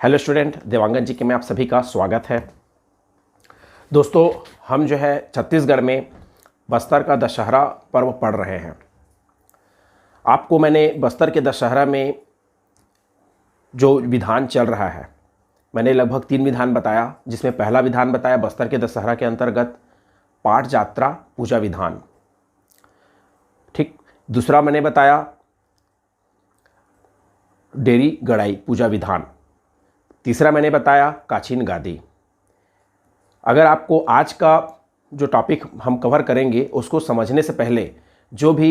Hello student, Dewangan जी के में आप सभी का स्वागत है। दोस्तों, हम जो है छत्तीसगढ़ में बस्तर का दशहरा पर्व पढ़ रहे हैं। आपको मैंने बस्तर के दशहरा में जो विधान चल रहा है, मैंने लगभग 3 विधान बताया, जिसमें पहला विधान बताया बस्तर के दशहरा के अंतर्गत पाठ जात्रा पूजा विधान। ठीक, दूसरा मैंने बताया डेरी गड़ाई पूजा विधान। तीसरा मैंने बताया काछीन गादी। अगर आपको आज का जो टॉपिक हम कवर करेंगे उसको समझने से पहले, जो भी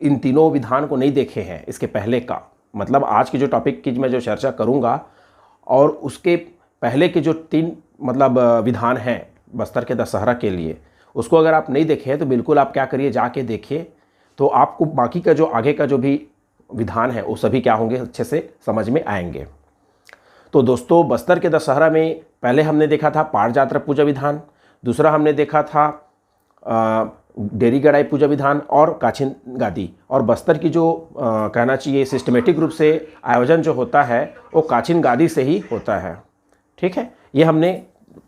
इन तीनों विधान को नहीं देखे हैं इसके पहले का, मतलब आज के जो टॉपिक की मैं जो चर्चा करूंगा और उसके पहले के जो 3 विधान हैं बस्तर के दशहरा के लिए, उसको अगर आप नहीं देखे हैं तो बिल्कुल आप क्या करिए, जाके देखिए, तो आपको बाकी का जो आगे का जो भी विधान है वो सभी क्या होंगे, अच्छे से समझ में आएंगे। तो दोस्तों, बस्तर के दशहरा में पहले हमने देखा था पाठ जात्रा पूजा विधान, दूसरा हमने देखा था डेरी गड़ाई पूजा विधान और काछीन गादी। और बस्तर की जो कहना चाहिए सिस्टमेटिक रूप से आयोजन जो होता है वो काछीन गादी से ही होता है। ठीक है, ये हमने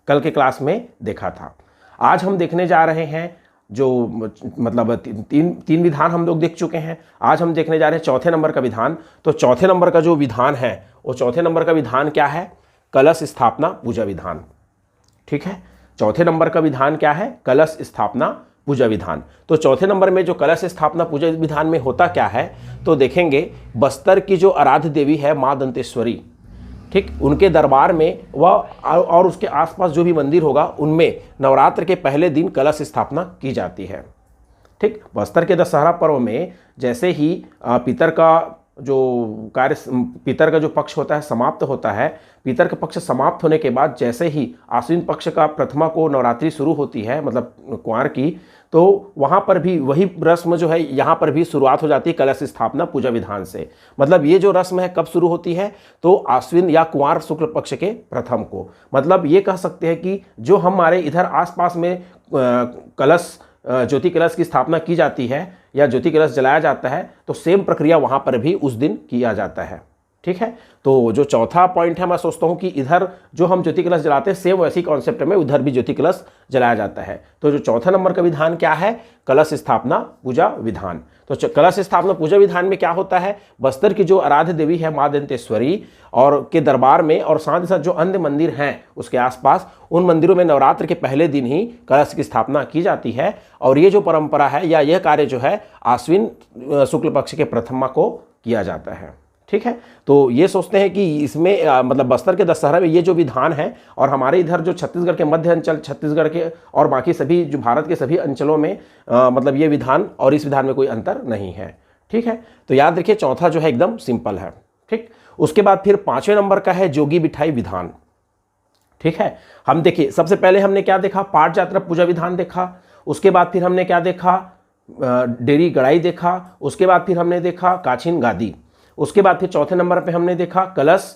कल के क्लास में देखा था। आज हम देखने जा रहे हैं जो तीन विधान हम लोग देख चुके हैं। आज हम देखने जा रहे हैं चौथे नंबर का विधान। तो चौथे नंबर का जो विधान है वो चौथे नंबर का विधान क्या है? कलश स्थापना पूजा विधान। ठीक है, चौथे नंबर का विधान क्या है? कलश स्थापना पूजा विधान। तो चौथे नंबर में जो कलश स्थापना पूजा विधान में होता क्या है, तो देखेंगे बस्तर की जो आराध्य देवी है माँ दंतेश्वरी, ठीक, उनके दरबार में वह और उसके आसपास जो भी मंदिर होगा उनमें नवरात्र के पहले दिन कलश स्थापना की जाती है। ठीक, बस्तर के दशहरा पर्व में जैसे ही पितर का जो पक्ष होता है समाप्त होता है, पितर का पक्ष समाप्त होने के बाद जैसे ही आश्विन पक्ष का प्रथमा को नवरात्रि शुरू होती है, मतलब कुंवार की, तो वहाँ पर भी वही रस्म जो है यहाँ पर भी शुरुआत हो जाती है कलश स्थापना पूजा विधान से। मतलब ये जो रस्म है कब शुरू होती है? तो आश्विन या कुंवार शुक्ल पक्ष के प्रथम को। मतलब ये कह सकते हैं कि जो हमारे इधर आसपास में कलश ज्योति कलश की स्थापना की जाती है या ज्योति कलश जलाया जाता है, तो सेम प्रक्रिया वहाँ पर भी उस दिन किया जाता है। ठीक है, तो जो चौथा पॉइंट है, मैं सोचता हूँ कि इधर जो हम ज्योति कलश जलाते हैं सेम वैसी कॉन्सेप्ट में उधर भी ज्योति कलश जलाया जाता है। तो जो चौथा नंबर का विधान क्या है? कलश स्थापना पूजा विधान। तो कलश स्थापना पूजा विधान में क्या होता है? बस्तर की जो आराध्य देवी है माँ दंतेश्वरी और के दरबार में और साथ ही साथ जो अन्य मंदिर हैं उसके आसपास, उन मंदिरों में नवरात्र के पहले दिन ही कलश की स्थापना की जाती है। और ये जो परंपरा है या यह कार्य जो है आश्विन शुक्ल पक्ष के प्रथमा को किया जाता है। ठीक है, तो ये सोचते हैं कि इसमें बस्तर के दशहरा में ये जो विधान है, और हमारे इधर जो छत्तीसगढ़ के मध्य अंचल, छत्तीसगढ़ के और बाकी सभी जो भारत के सभी अंचलों में ये विधान और इस विधान में कोई अंतर नहीं है। ठीक है, तो याद रखिए चौथा जो है एकदम सिंपल है। ठीक, उसके बाद फिर 5वें नंबर का है जोगी बिठाई विधान। ठीक है, हम देखिए सबसे पहले हमने क्या देखा? पाठ जात्रा पूजा विधान देखा। उसके बाद फिर हमने क्या देखा? डेरी गड़ाई देखा। उसके बाद फिर हमने देखा काछीन गादी। उसके बाद फिर चौथे नंबर पे हमने देखा कलश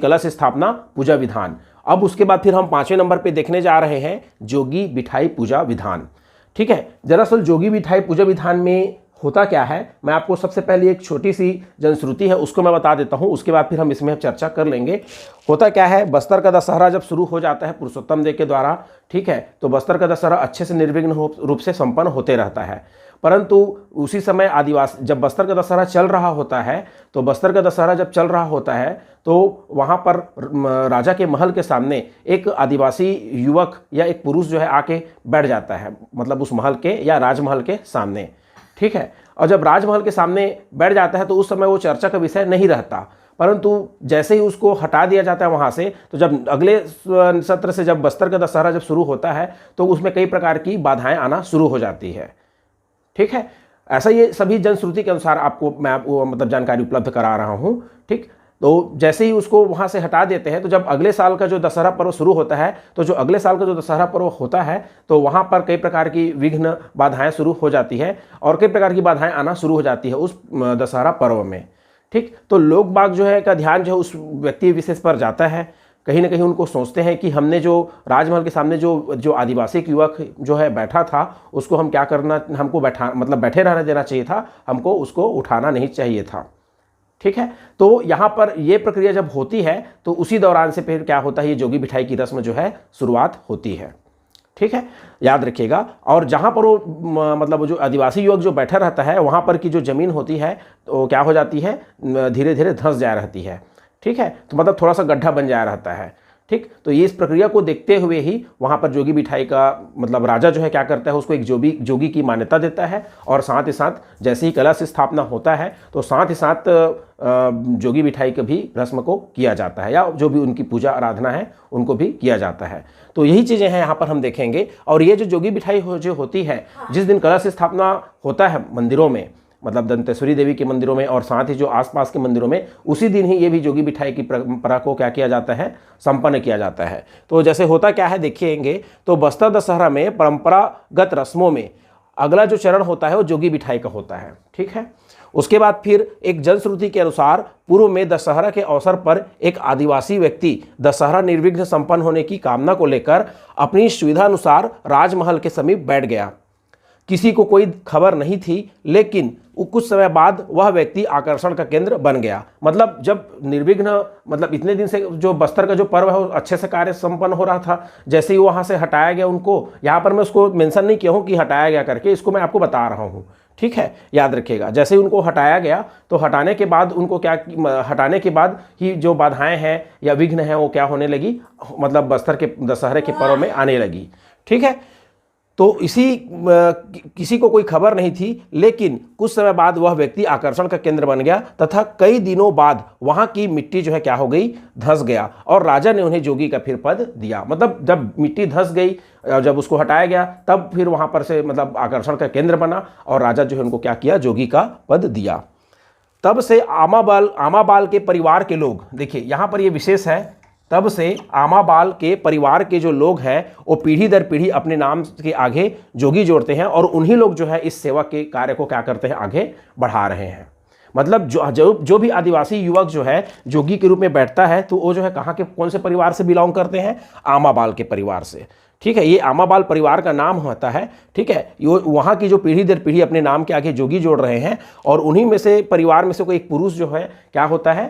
कलश स्थापना पूजा विधान। अब उसके बाद फिर हम 5वें नंबर पे देखने जा रहे हैं जोगी बिठाई पूजा विधान। ठीक है, दरअसल जोगी बिठाई पूजा विधान में होता क्या है, मैं आपको सबसे पहले एक छोटी सी जनश्रुति है उसको मैं बता देता हूँ, उसके बाद फिर हम इसमें चर्चा कर लेंगे। होता क्या है, बस्तर का दशहरा जब शुरू हो जाता है पुरुषोत्तम देव के द्वारा, ठीक है, तो बस्तर का दशहरा अच्छे से निर्विघ्न रूप से संपन्न होते रहता है। परंतु उसी समय आदिवासी, जब बस्तर का दशहरा चल रहा होता है, तो बस्तर का दशहरा जब चल रहा होता है तो वहाँ पर राजा के महल के सामने एक आदिवासी युवक या एक पुरुष जो है आके बैठ जाता है, मतलब उस महल के या राजमहल के सामने। ठीक है, और जब राजमहल के सामने बैठ जाता है तो उस समय वो चर्चा का विषय नहीं रहता, परंतु जैसे ही उसको हटा दिया जाता है वहाँ से, तो जब अगले सत्र से जब बस्तर का दशहरा जब शुरू होता है तो उसमें कई प्रकार की बाधाएं आना शुरू हो जाती है। ठीक है, ऐसा ये सभी जनश्रुति के अनुसार आपको जानकारी उपलब्ध करा रहा हूँ। ठीक, तो जैसे ही उसको वहाँ से हटा देते हैं तो जब अगले साल का जो दशहरा पर्व शुरू होता है, तो जो अगले साल का जो दशहरा पर्व होता है तो वहाँ पर कई प्रकार की विघ्न बाधाएं शुरू हो जाती है और कई प्रकार की बाधाएं आना शुरू हो जाती है उस दशहरा पर्व में। ठीक, तो लोग बाग जो है का ध्यान जो है उस व्यक्ति विशेष पर जाता है। कहीं ना कहीं उनको सोचते हैं कि हमने जो राजमहल के सामने जो आदिवासी युवक जो है बैठा था उसको हम क्या करना, हमको बैठे रहने देना चाहिए था, हमको उसको उठाना नहीं चाहिए था। ठीक है। तो यहाँ पर ये प्रक्रिया जब होती है तो उसी दौरान से फिर क्या होता है, ये जोगी बिठाई की रस्म जो है शुरुआत होती है। ठीक है, याद रखिएगा। और जहाँ पर वो मतलब वो जो आदिवासी युवक जो बैठा रहता है वहाँ पर की जो ज़मीन होती है तो क्या हो जाती है, धीरे धीरे धंस जा रहती है। ठीक है, तो मतलब थोड़ा सा गड्ढा बन जाया रहता है। ठीक, तो ये इस प्रक्रिया को देखते हुए ही वहाँ पर जोगी बिठाई का मतलब राजा जो है क्या करता है, उसको एक जोगी की मान्यता देता है। और साथ ही साथ जैसे ही कलश स्थापना होता है तो साथ ही साथ जोगी बिठाई की भी रस्म को किया जाता है, या जो भी उनकी पूजा आराधना है उनको भी किया जाता है। तो यही चीज़ें हैं यहाँ पर हम देखेंगे। और ये जो जोगी बिठाई जो होती है, जिस दिन कलश स्थापना होता है मंदिरों में, मतलब दंतेश्वरी देवी के मंदिरों में और साथ ही जो आसपास के मंदिरों में, उसी दिन ही ये भी जोगी बिठाई की परंपरा को क्या किया जाता है, संपन्न किया जाता है। तो जैसे होता क्या है देखिएंगे, तो बस्तर दशहरा में परंपरागत रस्मों में अगला जो चरण होता है वो जोगी बिठाई का होता है। ठीक है, उसके बाद फिर एक जनश्रुति के अनुसार पूर्व में दशहरा के अवसर पर एक आदिवासी व्यक्ति दशहरा निर्विघ्न संपन्न होने की कामना को लेकर अपनी सुविधा अनुसार राजमहल के समीप बैठ गया। किसी को कोई खबर नहीं थी, लेकिन कुछ समय बाद वह व्यक्ति आकर्षण का केंद्र बन गया। मतलब जब निर्विघ्न, मतलब इतने दिन से जो बस्तर का जो पर्व है वो अच्छे से कार्य संपन्न हो रहा था, जैसे ही वहाँ से हटाया गया उनको, यहाँ पर मैं उसको मेंशन नहीं किया हूँ कि हटाया गया करके, इसको मैं आपको बता रहा हूँ। ठीक है, याद रखिएगा। जैसे ही उनको हटाया गया तो हटाने के बाद उनको क्या, हटाने के बाद ही जो बाधाएं हैं या विघ्न हैं वो क्या होने लगी, मतलब बस्तर के दशहरे के पर्व में आने लगी। ठीक है, तो किसी को कोई खबर नहीं थी, लेकिन कुछ समय बाद वह व्यक्ति आकर्षण का केंद्र बन गया तथा कई दिनों बाद वहां की मिट्टी जो है क्या हो गई, धंस गया, और राजा ने उन्हें जोगी का फिर पद दिया। मतलब जब मिट्टी धंस गई, जब उसको हटाया गया, तब फिर वहां पर से मतलब आकर्षण का केंद्र बना और राजा जो है उनको क्या किया, जोगी का पद दिया। तब से आमाबाल के परिवार के लोग, देखिए यहाँ पर ये विशेष है, तब से आमाबाल के परिवार के जो लोग हैं वो पीढ़ी दर पीढ़ी अपने नाम के आगे जोगी जोड़ते हैं, और उन्हीं लोग जो है इस सेवा के कार्य को क्या करते हैं, आगे बढ़ा रहे हैं। मतलब जो भी आदिवासी युवक जो है जोगी के रूप में बैठता है तो वो जो है कहाँ के, कौन से परिवार से बिलोंग करते हैं, आमाबाल के परिवार से। ठीक है, ये आमाबाल परिवार का नाम होता है। ठीक है, ये वहाँ की जो पीढ़ी दर पीढ़ी अपने नाम के आगे जोगी जोड़ रहे हैं, और उन्हीं में से परिवार में से कोई एक पुरुष जो है क्या होता है,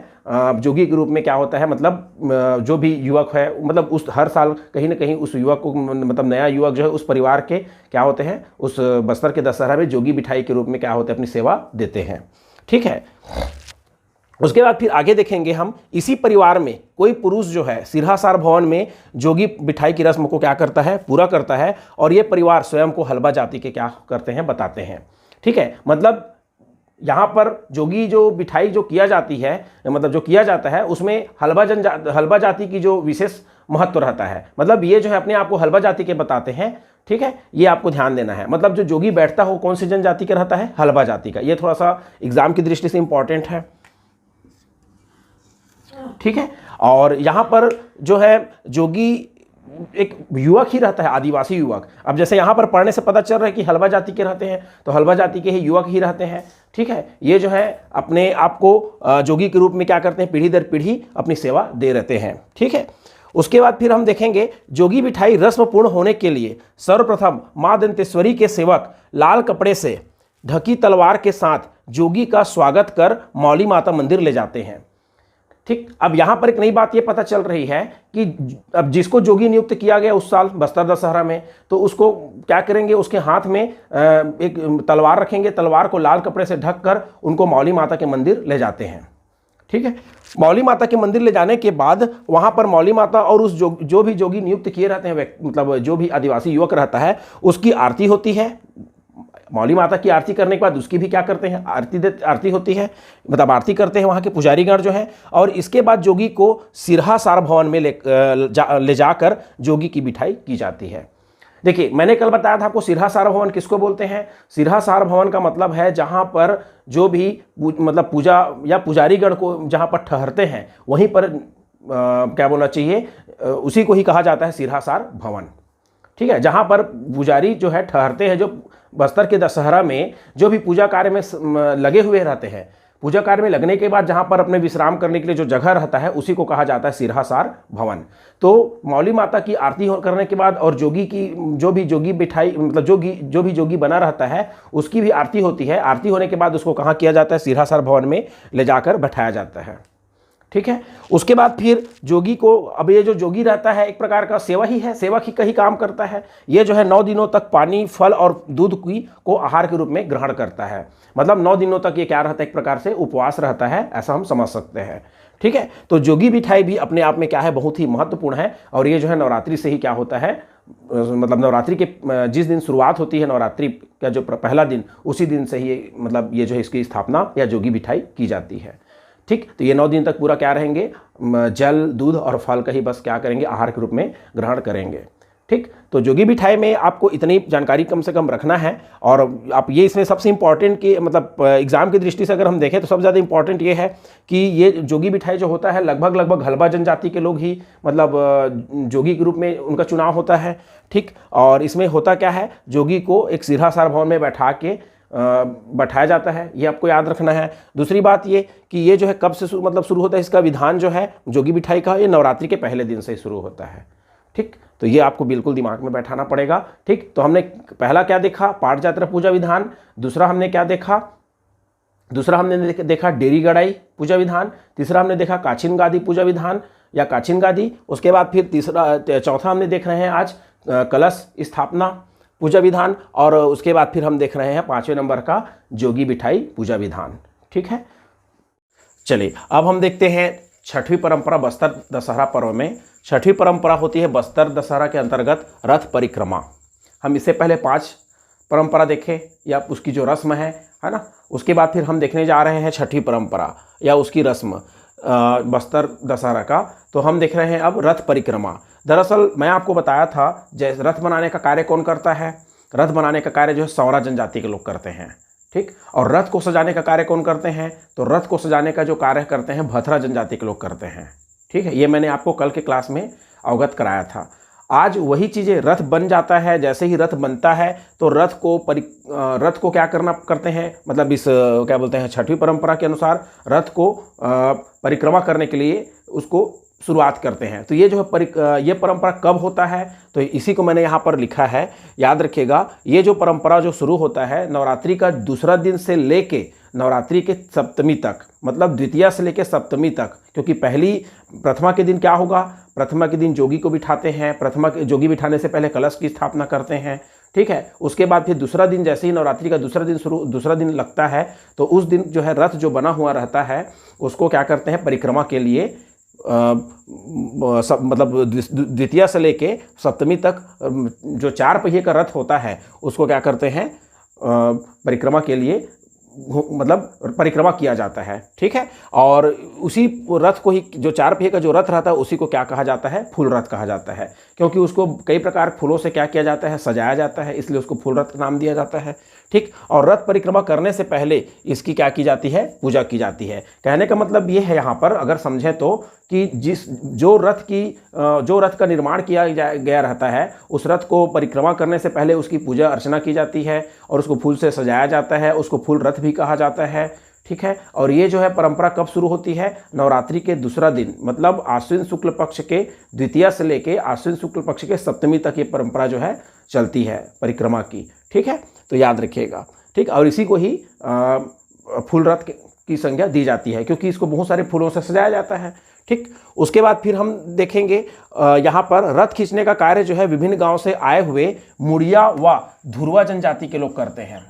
जोगी के रूप में क्या होता है, मतलब जो भी युवक है, मतलब उस हर साल कहीं ना कहीं उस युवक को, मतलब नया युवक जो है उस परिवार के क्या होते हैं, उस बस्तर के दशहरा में जोगी बिठाई के रूप में क्या होते हैं, अपनी सेवा देते हैं। ठीक है, उसके बाद फिर आगे देखेंगे हम, इसी परिवार में कोई पुरुष जो है सिरहासार भवन में जोगी बिठाई की रस्म को क्या करता है, पूरा करता है, और ये परिवार स्वयं को हलबा जाति के क्या करते हैं, बताते हैं। ठीक है, मतलब यहाँ पर जोगी जो बिठाई जो किया जाती है, मतलब जो किया जाता है उसमें हलबा जाति की जो विशेष महत्व रहता है। मतलब ये जो है अपने आप को हलबा जाति के बताते हैं। ठीक है, ये आपको ध्यान देना है। मतलब जो जोगी बैठता हो कौन सी जनजाति का रहता है, हलबा जाति का। ये थोड़ा सा एग्जाम की दृष्टि से इंपॉर्टेंट है। ठीक है, और यहाँ पर जो है जोगी एक युवक ही रहता है, आदिवासी युवक। अब जैसे यहाँ पर पढ़ने से पता चल रहा है कि हलबा जाति के रहते हैं, तो हलबा जाति के ही युवक ही रहते हैं। ठीक है, ये जो है अपने आप को जोगी के रूप में क्या करते हैं, पीढ़ी दर पीढ़ी अपनी सेवा दे रहते हैं। ठीक है, उसके बाद फिर हम देखेंगे जोगी बिठाई रस्म पूर्ण होने के लिए सर्वप्रथम मां दंतेश्वरी के सेवक लाल कपड़े से ढकी तलवार के साथ जोगी का स्वागत कर मौली माता मंदिर ले जाते हैं। ठीक, अब यहाँ पर एक नई बात ये पता चल रही है कि अब जिसको जोगी नियुक्त किया गया उस साल बस्तर दशहरा में, तो उसको क्या करेंगे, उसके हाथ में एक तलवार रखेंगे, तलवार को लाल कपड़े से ढक कर उनको मौली माता के मंदिर ले जाते हैं। ठीक है, मौली माता के मंदिर ले जाने के बाद वहाँ पर मौली माता और उस जो भी जोगी नियुक्त किए रहते हैं, मतलब जो भी आदिवासी युवक रहता है, उसकी आरती होती है। मौली माता की आरती करने के बाद उसकी भी क्या करते हैं, आरती होती है, मतलब आरती करते हैं वहाँ के पुजारीगण जो हैं। और इसके बाद जोगी को सिरहासार भवन में ले जाकर जोगी की बिठाई की जाती है। देखिए, मैंने कल बताया था आपको सिरहासार भवन किसको बोलते हैं। सिरहासार भवन का मतलब है जहाँ पर जो भी मतलब पूजा या पुजारीगण को जहाँ पर ठहरते हैं, वहीं पर क्या बोलना चाहिए, उसी को ही कहा जाता है सिरहासार भवन। ठीक है, जहाँ पर पुजारी जो है ठहरते हैं, जो बस्तर के दशहरा में जो भी पूजा कार्य में लगे हुए रहते हैं, पूजा कार्य में लगने के बाद जहाँ पर अपने विश्राम करने के लिए जो जगह रहता है उसी को कहा जाता है सिरहासार भवन। तो मौली माता की आरती करने के बाद और जोगी की जो भी जोगी बिठाई मतलब जो भी जोगी बना रहता है उसकी भी आरती होती है। आरती होने के बाद उसको कहाँ किया जाता है, सिरहासार भवन में ले जाकर बैठाया जाता है। ठीक है, उसके बाद फिर जोगी को, अब ये जो जोगी रहता है एक प्रकार का सेवा ही है, सेवा की कहीं काम करता है। ये जो है 9 दिनों तक पानी, फल और दूध को आहार के रूप में ग्रहण करता है। मतलब 9 दिनों तक ये क्या रहता है, एक प्रकार से उपवास रहता है, ऐसा हम समझ सकते हैं। ठीक है, तो जोगी बिठाई भी अपने आप में क्या है, बहुत ही महत्वपूर्ण है। और ये जो है नवरात्रि से ही क्या होता है, मतलब नवरात्रि के जिस दिन शुरुआत होती है नवरात्रि का जो पहला दिन, उसी दिन से ही मतलब ये जो है इसकी स्थापना या जोगी बिठाई की जाती है। ठीक, तो ये 9 दिन तक पूरा क्या रहेंगे, जल, दूध और फल का ही बस क्या करेंगे, आहार के रूप में ग्रहण करेंगे। ठीक, तो जोगी बिठाई में आपको इतनी जानकारी कम से कम रखना है। और आप ये इसमें सबसे इंपॉर्टेंट कि मतलब एग्जाम की दृष्टि से अगर हम देखें तो सबसे ज़्यादा इंपॉर्टेंट ये है कि ये जोगी बिठाई जो होता है लगभग हल्बा जनजाति के लोग ही मतलब जोगी के रूप में उनका चुनाव होता है। ठीक, और इसमें होता क्या है, जोगी को एक सिरहासार भवन में बैठाया जाता है, ये आपको याद रखना है। दूसरी बात ये कि ये जो है कब से शुरू होता है, इसका विधान जो है जोगी बिठाई का, ये नवरात्रि के पहले दिन से ही शुरू होता है। ठीक, तो ये आपको बिल्कुल दिमाग में बैठाना पड़ेगा। ठीक, तो हमने पहला क्या देखा, पाठ यात्रा पूजा विधान। दूसरा हमने क्या देखा, देखा डेरी गड़ाई पूजा विधान। तीसरा हमने देखा काछिन गादी पूजा विधान या काछिन गादी। उसके बाद फिर चौथा हमने देख रहे हैं आज कलश स्थापना पूजा विधान। और उसके बाद फिर हम देख रहे हैं 5वें नंबर का जोगी बिठाई पूजा विधान। ठीक है, चलिए अब हम देखते हैं 6वीं परंपरा बस्तर दशहरा पर्व में। 6वीं परंपरा होती है बस्तर दशहरा के अंतर्गत रथ परिक्रमा। हम इससे पहले 5 परंपरा देखें या उसकी जो रस्म है ना, उसके बाद फिर हम देखने जा रहे हैं 6वीं परंपरा या उसकी रस्म बस्तर दशहरा का। तो हम देख रहे हैं अब रथ परिक्रमा। दरअसल मैं आपको बताया था जैसे रथ बनाने का कार्य कौन करता है, रथ बनाने का कार्य जो है सौरा जनजाति के लोग करते हैं। ठीक, और रथ को सजाने का कार्य कौन करते हैं, तो रथ को सजाने का जो कार्य करते हैं भथरा जनजाति के लोग करते हैं। ठीक है, ये मैंने आपको कल के क्लास में अवगत कराया था। आज वही चीज़ें, रथ बन जाता है, जैसे ही रथ बनता है तो रथ को क्या करते हैं, मतलब इस क्या बोलते हैं 6वीं परंपरा के अनुसार रथ को परिक्रमा करने के लिए उसको शुरुआत करते हैं। तो ये जो है ये परंपरा कब होता है, तो इसी को मैंने यहाँ पर लिखा है, याद रखिएगा। ये जो परंपरा जो शुरू होता है नवरात्रि का दूसरा दिन से लेके नवरात्रि के सप्तमी तक, मतलब द्वितीया से लेके सप्तमी तक। क्योंकि प्रथमा के दिन क्या होगा, प्रथमा के दिन जोगी को बिठाते हैं, जोगी बिठाने से पहले कलश की स्थापना करते हैं। ठीक है, उसके बाद फिर दूसरा दिन, जैसे ही नवरात्रि का दूसरा दिन लगता है तो उस दिन जो है रथ जो बना हुआ रहता है उसको क्या करते हैं, परिक्रमा के लिए मतलब द्वितीया से लेके सप्तमी तक जो 4 पहिए का रथ होता है उसको क्या करते हैं, परिक्रमा के लिए मतलब परिक्रमा किया जाता है। ठीक है, और उसी रथ को ही, जो 4 पहिए का जो रथ रहता है उसी को क्या कहा जाता है, फूल रथ कहा जाता है। क्योंकि उसको कई प्रकार फूलों से क्या किया जाता है, सजाया जाता है, इसलिए उसको फूल रथ नाम दिया जाता है। ठीक, और रथ परिक्रमा करने से पहले इसकी क्या की जाती है, पूजा की जाती है। कहने का मतलब ये है यहाँ पर अगर समझें तो कि जो रथ का निर्माण किया गया रहता है उस रथ को परिक्रमा करने से पहले उसकी पूजा अर्चना की जाती है और उसको फूल से सजाया जाता है, उसको फूल रथ भी कहा जाता है। ठीक है, और ये जो है परंपरा कब शुरू होती है, नवरात्रि के दूसरा दिन, मतलब आश्विन शुक्ल पक्ष के द्वितीया से लेके आश्विन शुक्ल पक्ष के सप्तमी तक ये परंपरा जो है चलती है परिक्रमा की। ठीक है, तो याद रखिएगा। ठीक, और इसी को ही फूल रथ की संज्ञा दी जाती है क्योंकि इसको बहुत सारे फूलों से सजाया जाता है। ठीक, उसके बाद फिर हम देखेंगे यहाँ पर रथ खींचने का कार्य जो है विभिन्न गांव से आए हुए मुड़िया व धुरवा जनजाति के लोग करते हैं।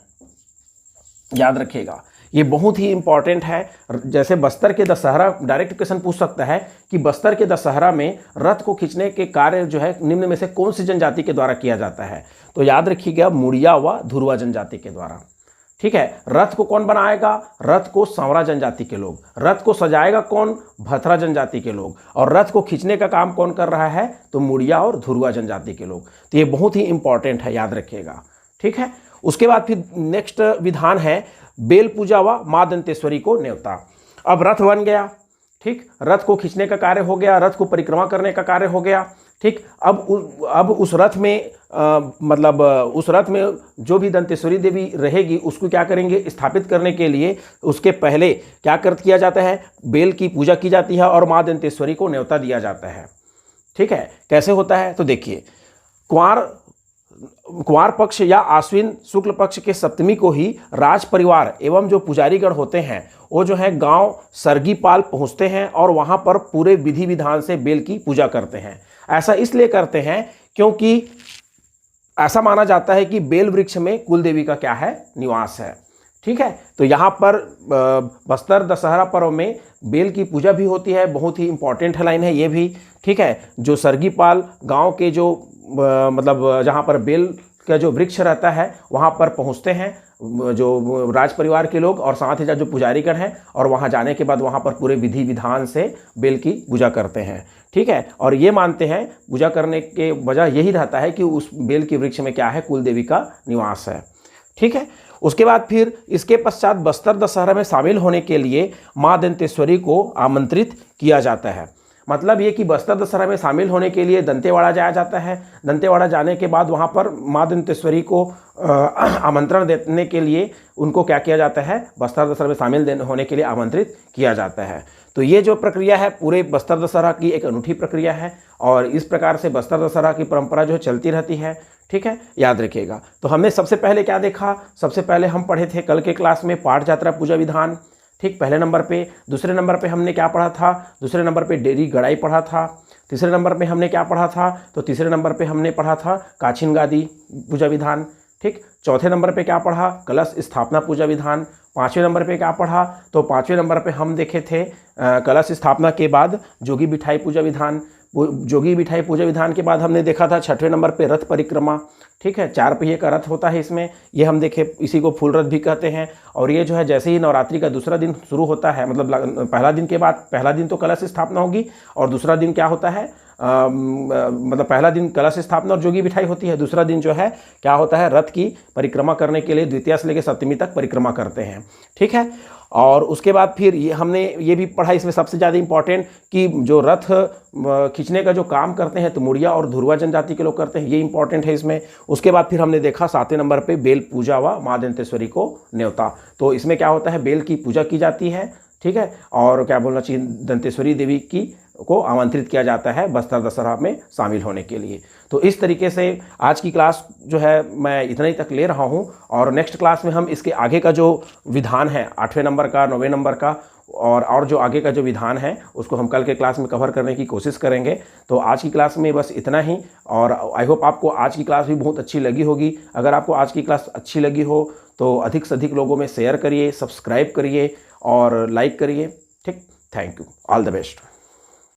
याद रखिएगा, ये बहुत ही इंपॉर्टेंट है। जैसे बस्तर के दशहरा, डायरेक्ट क्वेश्चन पूछ सकता है कि बस्तर के दशहरा में रथ को खींचने के कार्य जो है निम्न में से कौन सी जनजाति के द्वारा किया जाता है, तो याद रखिएगा मुड़िया व धुरवा जनजाति के द्वारा। ठीक है, रथ को कौन बनाएगा, रथ को सांवरा जनजाति के लोग, रथ को सजाएगा कौन, भथरा जनजाति के लोग, और रथ को खींचने का काम कौन कर रहा है, तो मुड़िया और धुरवा जनजाति के लोग। तो ये बहुत ही इंपॉर्टेंट है, याद रखिएगा। ठीक है, उसके बाद फिर नेक्स्ट विधान है बेल पूजा व मां दंतेश्वरी को न्योता। अब रथ बन गया, ठीक, रथ को खींचने का कार्य हो गया, रथ को परिक्रमा करने का कार्य हो गया। ठीक। अब उस रथ में मतलब उस रथ में जो भी दंतेश्वरी देवी रहेगी उसको क्या करेंगे, स्थापित करने के लिए उसके पहले क्या किया जाता है, बेल की पूजा की जाती है और माँ दंतेश्वरी को न्योता दिया जाता है। ठीक है, कैसे होता है तो देखिए, कुंवार पक्ष या आश्विन शुक्ल पक्ष के सप्तमी को ही राज परिवार एवं जो पुजारीगण होते हैं वो जो है गांव सरगीपाल पहुंचते हैं और वहां पर पूरे विधि विधान से बेल की पूजा करते हैं। ऐसा इसलिए करते हैं क्योंकि ऐसा माना जाता है कि बेल वृक्ष में कुल देवी का क्या है, निवास है। ठीक है, तो यहाँ पर बस्तर दशहरा पर्व में बेल की पूजा भी होती है, बहुत ही इंपॉर्टेंट लाइन है ये भी। ठीक है, जो सरगीपाल गांव के जो मतलब जहाँ पर बेल का जो वृक्ष रहता है वहाँ पर पहुँचते हैं जो राज परिवार के लोग और साथ ही साथ जो पुजारीगण हैं, और वहाँ जाने के बाद वहाँ पर पूरे विधि विधान से बेल की पूजा करते हैं। ठीक है, और ये मानते हैं पूजा करने के वजह यही रहता है कि उस बेल के वृक्ष में क्या है, कुल देवी का निवास है। ठीक है, उसके बाद फिर इसके पश्चात बस्तर दशहरा में शामिल होने के लिए माँ दंतेश्वरी को आमंत्रित किया जाता है। मतलब ये कि बस्तर दशहरा में शामिल होने के लिए दंतेवाड़ा जाया जाता है। दंतेवाड़ा जाने के बाद वहाँ पर माँ दंतेश्वरी को आमंत्रण देने के लिए उनको क्या किया जाता है, बस्तर दशहरा में शामिल होने के लिए आमंत्रित किया जाता है। तो ये जो प्रक्रिया है पूरे बस्तर दशहरा की एक अनूठी प्रक्रिया है और इस प्रकार से बस्तर दशहरा की परंपरा जो है चलती रहती है। ठीक है, याद रखिएगा। तो हमने सबसे पहले क्या देखा, सबसे पहले हम पढ़े थे कल के क्लास में पाठ यात्रा पूजा विधान। ठीक, पहले नंबर पे। दूसरे नंबर पे हमने क्या पढ़ा था, दूसरे नंबर पे डेरी गड़ाई पढ़ा था। तीसरे नंबर पे हमने क्या पढ़ा था, तो तीसरे नंबर पे हमने पढ़ा था काछिन गादी पूजा विधान। ठीक, चौथे नंबर पे क्या पढ़ा, कलश स्थापना पूजा विधान। पाँचवें नंबर पे क्या पढ़ा, तो पाँचवें नंबर पे हम देखे थे कलश स्थापना के बाद जोगी बिठाई पूजा विधान। जोगी बिठाई पूजा विधान के बाद हमने देखा था छठवें नंबर पे रथ परिक्रमा। ठीक है, 4 पहिए का रथ होता है इसमें, ये हम देखे, इसी को फूल रथ भी कहते हैं। और ये जो है जैसे ही नवरात्रि का दूसरा दिन शुरू होता है, मतलब पहला दिन के बाद, पहला दिन तो कलश स्थापना होगी और दूसरा दिन क्या होता है, मतलब पहला दिन कलश स्थापना और जोगी बिठाई होती है, दूसरा दिन जो है क्या होता है, रथ की परिक्रमा करने के लिए द्वितीया से लेकर सप्तमी तक परिक्रमा करते हैं। ठीक है, और उसके बाद फिर हमने ये भी पढ़ा, इसमें सबसे ज़्यादा इंपॉर्टेंट कि जो रथ खींचने का जो काम करते हैं तो मुड़िया और धुरवा जनजाति के लोग करते हैं, ये इंपॉर्टेंट है इसमें। उसके बाद फिर हमने देखा 7वें नंबर पे बेल पूजा व माँ दंतेश्वरी को न्योता। तो इसमें क्या होता है, बेल की पूजा की जाती है। ठीक है, और क्या बोलना चाहिए, दंतेश्वरी देवी को आमंत्रित किया जाता है बस्तर दशहरा में शामिल होने के लिए। तो इस तरीके से आज की क्लास जो है मैं इतना ही तक ले रहा हूं, और नेक्स्ट क्लास में हम इसके आगे का जो विधान है 8वें नंबर का, 9वें नंबर का और जो आगे का जो विधान है उसको हम कल के क्लास में कवर करने की कोशिश करेंगे। तो आज की क्लास में बस इतना ही, और आई होप आपको आज की क्लास भी बहुत अच्छी लगी होगी। अगर आपको आज की क्लास अच्छी लगी हो तो अधिक से अधिक लोगों में शेयर करिए, सब्सक्राइब करिए और लाइक करिए। ठीक, thank you, all the best.